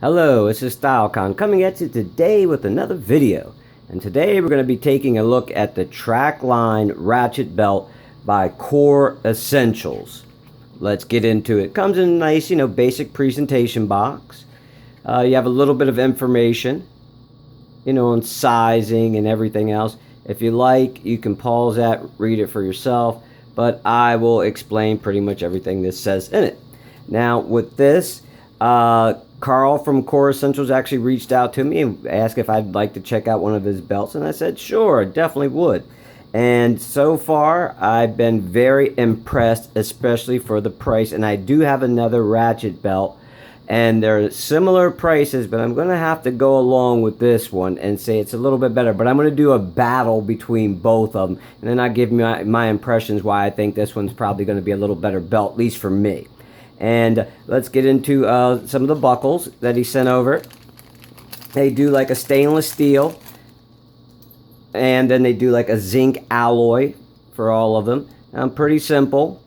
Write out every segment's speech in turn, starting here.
Hello, this is StyleCon coming at you today with another video. And today we're going to be taking a look at the Trakline Ratchet Belt by Core Essentials. Let's get into it. Comes in a nice, basic presentation box. You have a little bit of information, on sizing and everything else. If you like, you can pause that, read it for yourself, but I will explain pretty much everything this says in it. Now, with this, Carl from Core Essentials actually reached out to me and asked if I'd like to check out one of his belts, and I said, sure, I definitely would. And so far, I've been very impressed, especially for the price, and I do have another ratchet belt, and they're similar prices, but I'm going to have to go along with this one and say it's a little bit better, but I'm going to do a battle between both of them, and then I'll give you my impressions why I think this one's probably going to be a little better belt, at least for me. And let's get into some of the buckles that he sent over. They do like a stainless steel, and then they do like a zinc alloy for all of them. Pretty simple.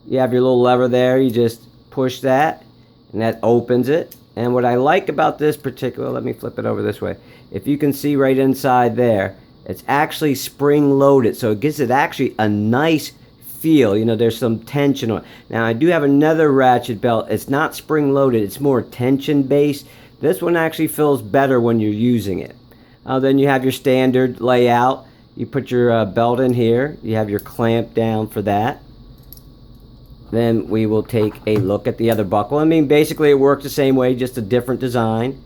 You have your little lever there. You just push that, and that opens it. And what I like about this particular, let me flip it over this way. If you can see right inside there, it's actually spring loaded, so it gives it actually a nice feel. There's some tension on it. Now, I do have another ratchet belt. It's not spring loaded, it's more tension based. This one actually feels better when you're using it. Then you have your standard layout. You put your belt in here. You have your clamp down for that. Then we will take a look at the other buckle. Basically it works the same way, just a different design.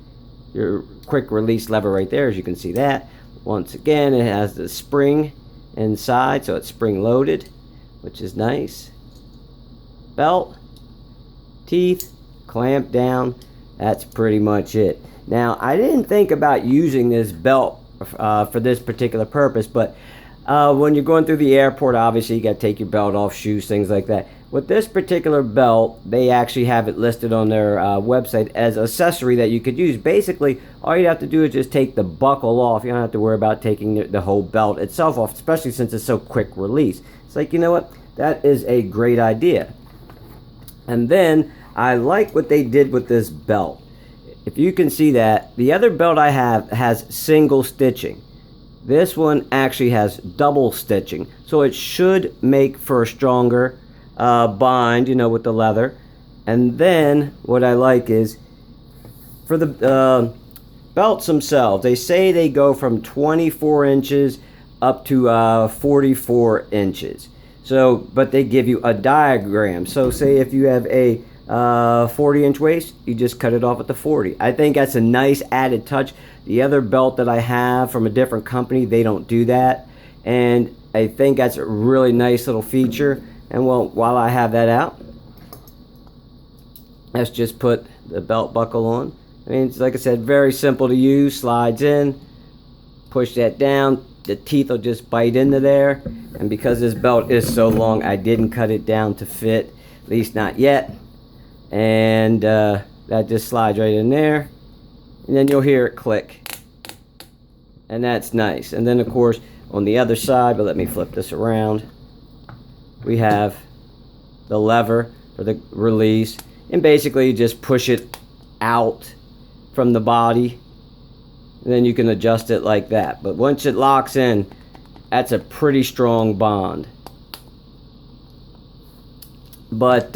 Your quick release lever right there, as you can see that. Once again, it has the spring inside, so it's spring loaded, which is nice. Belt, teeth, clamp down. That's pretty much it. Now, I didn't think about using this belt for this particular purpose, but when you're going through the airport, obviously you got to take your belt off, shoes, things like that. With this particular belt, they actually have it listed on their website as an accessory that you could use. Basically, all you have to do is just take the buckle off. You don't have to worry about taking the whole belt itself off, especially since it's so quick release. It's like, you know what? That is a great idea. And then, I like what they did with this belt. If you can see that, the other belt I have has single stitching. This one actually has double stitching. So it should make for a stronger bind, with the leather. And then, what I like is, for the belts themselves, they say they go from 24 inches up to 44 inches. So, but they give you a diagram. So say if you have a 40-inch waist, you just cut it off at the 40. I think that's a nice added touch. The other belt that I have from a different company, they don't do that. And I think that's a really nice little feature. And well, while I have that out, let's just put the belt buckle on. It's like I said, very simple to use. Slides in, push that down. The teeth will just bite into there, and because this belt is so long, I didn't cut it down to fit, at least not yet. And that just slides right in there, and then you'll hear it click, and that's nice. And then of course on the other side, but let me flip this around, we have the lever for the release, and basically you just push it out from the body. And then you can adjust it like that. But once it locks in, that's a pretty strong bond. But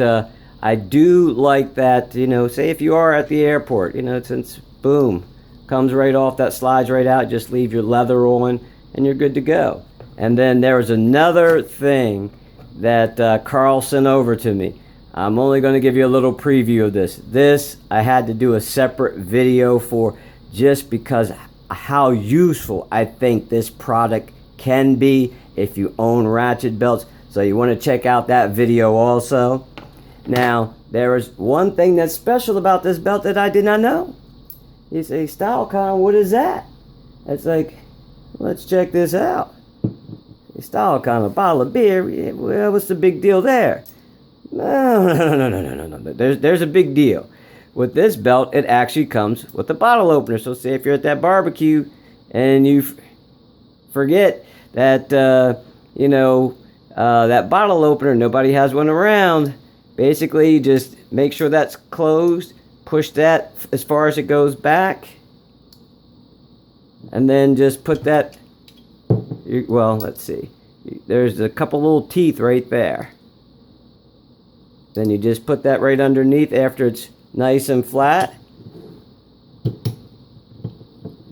I do like that, say if you are at the airport, since boom, comes right off, that slides right out, just leave your leather on, and you're good to go. And then there's another thing that Carl sent over to me. I'm only going to give you a little preview of this. This, I had to do a separate video for, just because how useful I think this product can be if you own ratchet belts. So you want to check out that video also. Now, there is one thing that's special about this belt that I did not know. You say, StyleCon, what is that? It's like, let's check this out. StyleCon, a bottle of beer, well, what's the big deal there? No. There's a big deal. With this belt, it actually comes with a bottle opener. So say if you're at that barbecue and you forget that, that bottle opener, nobody has one around, basically just make sure that's closed, push that as far as it goes back, and then just put that, well, let's see, there's a couple little teeth right there. Then you just put that right underneath after it's nice and flat.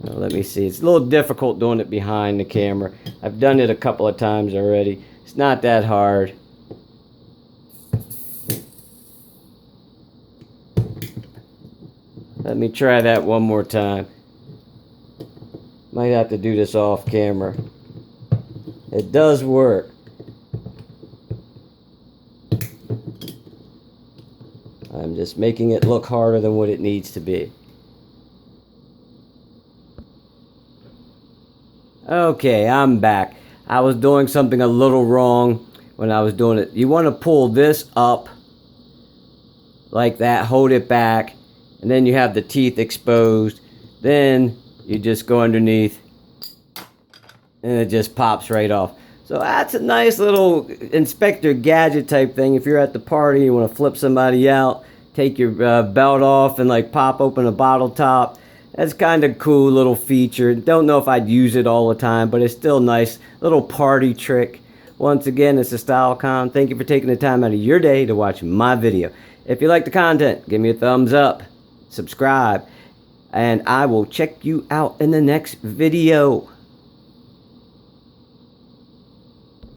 Now, let me see, it's a little difficult doing it behind the camera. I've done it a couple of times already. It's not that hard. Let me try that one more time. Might have to do this off camera. It does work. I'm just making it look harder than what it needs to be. Okay, I'm back. I was doing something a little wrong when I was doing it. You want to pull this up like that, hold it back, and then you have the teeth exposed. Then you just go underneath and it just pops right off. So that's a nice little Inspector Gadget type thing. If you're at the party, you want to flip somebody out, take your belt off and like pop open a bottle top. That's kind of cool little feature. Don't know if I'd use it all the time, but it's still nice. Little party trick. Once again, it's a StyleCon. Thank you for taking the time out of your day to watch my video. If you like the content, give me a thumbs up, subscribe, and I will check you out in the next video.